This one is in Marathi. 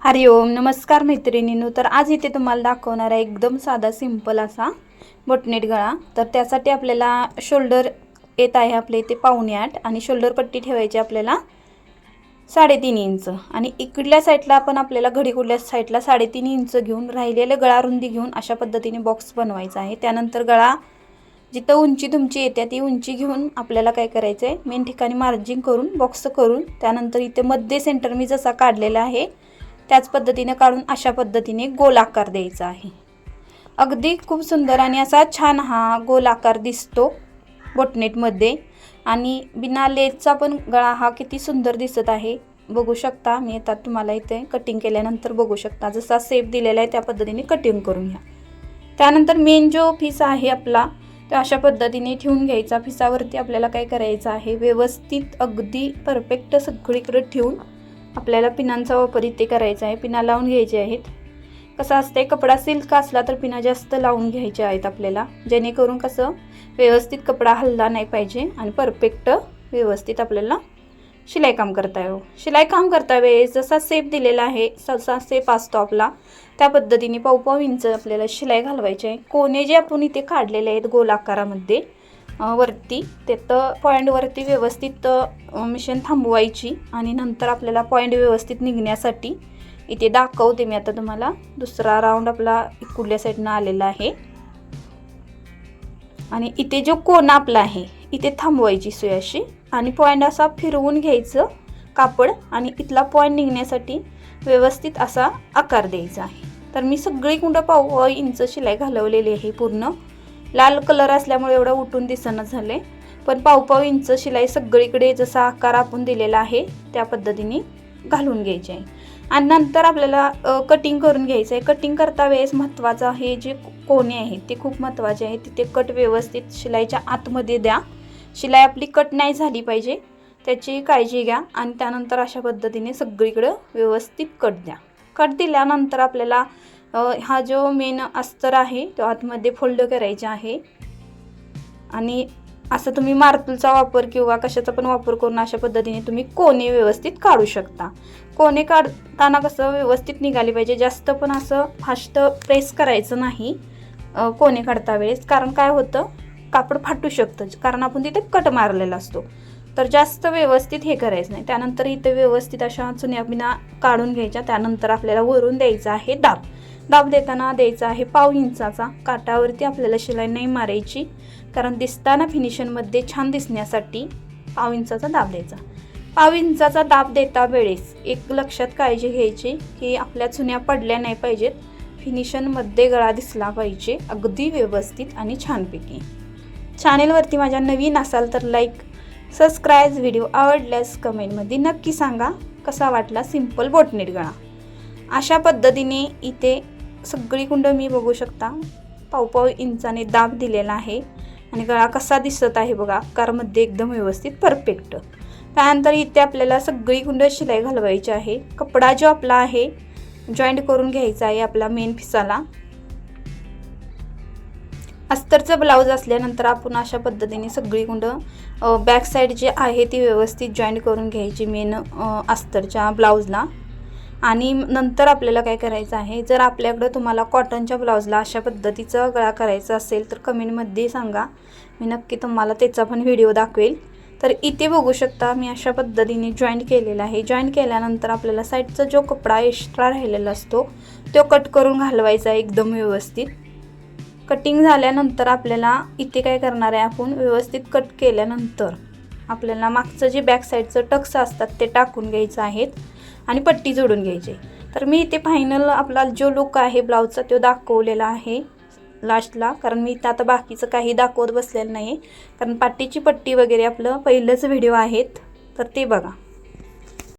हरिओम नमस्कार मैत्रिणींनो। तर आज इथे तुम्हाला दाखवणार आहे एकदम साधा सिंपल असा बोटनेट गळा। तर त्यासाठी आपल्याला शोल्डर येत आहे आपले इथे 5.5 आणि शोल्डर पट्टी ठेवायची आपल्याला 3.5 इंच आणि इकडल्या साईडला आपण आपल्याला घडीकुडल्या साईडला 3.5 इंच घेऊन राहिलेले गळा रुंदी घेऊन अशा पद्धतीने बॉक्स बनवायचा आहे। त्यानंतर गळा जिथं उंची तुमची येते ती उंची घेऊन आपल्याला काय करायचं आहे, मेन ठिकाणी मार्जिंग करून बॉक्स करून त्यानंतर इथे मध्ये सेंटर मी जसा काढलेला आहे त्याच पद्धतीने काढून अशा पद्धतीने गोल आकार द्यायचा आहे। अगदी खूप सुंदर आणि असा छान हा गोल आकार दिसतो बोटनेट मध्ये। आणि बिना लेसचा पण गळा हा किती सुंदर दिसत आहे बघू शकता। मी आता तुम्हाला इथे कटिंग केल्यानंतर बघू शकता जसा शेप दिलेला आहे त्या पद्धतीने कटिंग करून घ्या। त्यानंतर मेन जो पीस आहे आपला तो अशा पद्धतीने ठेवून घ्यायचा। पिसावरती आपल्याला काय करायचं आहे, व्यवस्थित अगदी परफेक्ट सगळीकडे ठेवून आपल्याला पिनांचा वापर इथे करायचा आहे। पिना लावून घ्यायचे आहेत। कसं असते, कपडा सिल्क असला तर पिना जास्त लावून घ्यायचे आहेत आपल्याला, जेणेकरून कसं व्यवस्थित कपडा हलला नाही पाहिजे आणि परफेक्ट व्यवस्थित आपल्याला शिलाई काम करता येईल। शिलाई काम करता वेळेस जसा शेप दिलेला आहे तसा शेप असतो आपला त्या पद्धतीने 5.5 इंच आपल्याला शिलाई घालवायची आहे। कोने जे आपण इथे काढलेले आहेत गोल आकारामध्ये वरती तिथं पॉईंटवरती व्यवस्थित मशीन थांबवायची आणि नंतर आपल्याला पॉईंट व्यवस्थित निघण्यासाठी इथे दाखवते मी आता तुम्हाला। दुसरा राऊंड आपला इकडल्या साईडनं आलेला आहे आणि इथे जो कोना आपला आहे इथे थांबवायची सुई अशी आणि पॉईंट असा फिरवून घ्यायचं कापड आणि इथला पॉईंट निघण्यासाठी व्यवस्थित असा आकार द्यायचा आहे। तर मी सगळीकडे 5.5 इंच शिलाई घालवलेली आहे। पूर्ण लाल कलर असल्यामुळे एवढा उठून दिसना झाले, पण 5.5 इंच शिलाई सगळीकडे जसा आकार आपण दिलेला आहे त्या पद्धतीने घालून घ्यायची आहे। आणि नंतर आपल्याला कटिंग करून घ्यायचं आहे। कटिंग करता वेळेस महत्त्वाचं आहे जे कोने आहेत ते खूप महत्त्वाचे आहे। तिथे कट व्यवस्थित शिलाईच्या आतमध्ये द्या, शिलाई आपली कट नाही झाली पाहिजे त्याची काळजी घ्या। आणि त्यानंतर अशा पद्धतीने सगळीकडे व्यवस्थित कट द्या। कट दिल्यानंतर आपल्याला हा जो मेन अस्तर आहे तो आतमध्ये फोल्ड करायचा आहे आणि असं तुम्ही मार्तूलचा वापर किंवा कशाचा पण वापर करून अशा पद्धतीने तुम्ही कोने व्यवस्थित काढू शकता। कोने काढताना कसं व्यवस्थित निघाली पाहिजे, जास्त पण असं फास्ट प्रेस करायचं नाही कोने काढता वेळेस, कारण काय होतं कापड फाटू शकतं कारण आपण तिथे कट मारलेला असतो। तर जास्त व्यवस्थित हे करायचं नाही। त्यानंतर इथे व्यवस्थित अशा चुन्या बिना काढून घ्यायच्या। त्यानंतर आपल्याला वरून द्यायचा आहे दाब। दाब देताना द्यायचा आहे 1/2 इंचाचा। काटावरती आपल्याला शिलाई नाही मारायची कारण दिसताना फिनिशिंगमध्ये छान दिसण्यासाठी 1/2 इंचाचा दाब द्यायचा। 1/2 इंचाचा दाब देता वेळेस एक लक्षात काळजी घ्यायची की आपल्या चुन्या पडल्या नाही पाहिजेत, फिनिशिंगमध्ये गळा दिसला पाहिजे अगदी व्यवस्थित आणि छानपैकी। चॅनेलवरती माझ्या नवीन असाल तर लाईक सबस्क्राईब, व्हिडिओ आवडल्यास कमेंटमध्ये नक्की सांगा कसा वाटला सिंपल बोटनेट गळा। अशा पद्धतीने इथे सगळीकडे मी बघू शकता 1/2 इंचाने दाब दिलेला आहे आणि गळा कसा दिसत आहे बघा, आकारमध्ये एकदम व्यवस्थित परफेक्ट। त्यानंतर इथे आपल्याला सगळीकडे शिलाई घालवायची आहे। कपडा जो आपला आहे जॉईंट करून घ्यायचा आहे आपला मेन पिसाला। अस्तरचा ब्लाऊज असल्यानंतर आपण अशा पद्धतीने सगळीकडे बॅक साईड जे आहे ती व्यवस्थित जॉईंट करून घ्यायची मेन अस्तरच्या ब्लाऊजला। आणि नंतर आपल्याला काय करायचं आहे, जर आपल्याकडे तुम्हाला कॉटनच्या ब्लाऊजला अशा पद्धतीचा गळा करायचा असेल तर कमेंटमध्ये सांगा, मी नक्की तुम्हाला त्याचा पण व्हिडिओ दाखवेल। तर इथे बघू शकता मी अशा पद्धतीने जॉईंट केलेला आहे। जॉईंट केल्यानंतर आपल्याला साईडचा जो कपडा एक्स्ट्रा राहिलेला असतो तो कट करून घालवायचा एकदम व्यवस्थित। कटिंग झाल्यानंतर आपल्याला इथे काय करणार आहे, आपण व्यवस्थित कट केल्यानंतर आपल्याला मागचं जे बॅक साईडचं टक्स असतात ते टाकून घ्यायचं आहेत आणि पट्टी जोडून घ्यायची। तर मी इथे फायनल आपला जो लुक आहे ब्लाऊजचा तो दाखवलेला आहे लास्टला, कारण मी इथं आता बाकीचं काही दाखवत बसलेलं नाही कारण पाठीची पट्टी वगैरे आपलं पहिलंच व्हिडिओ आहेत तर ते बघा।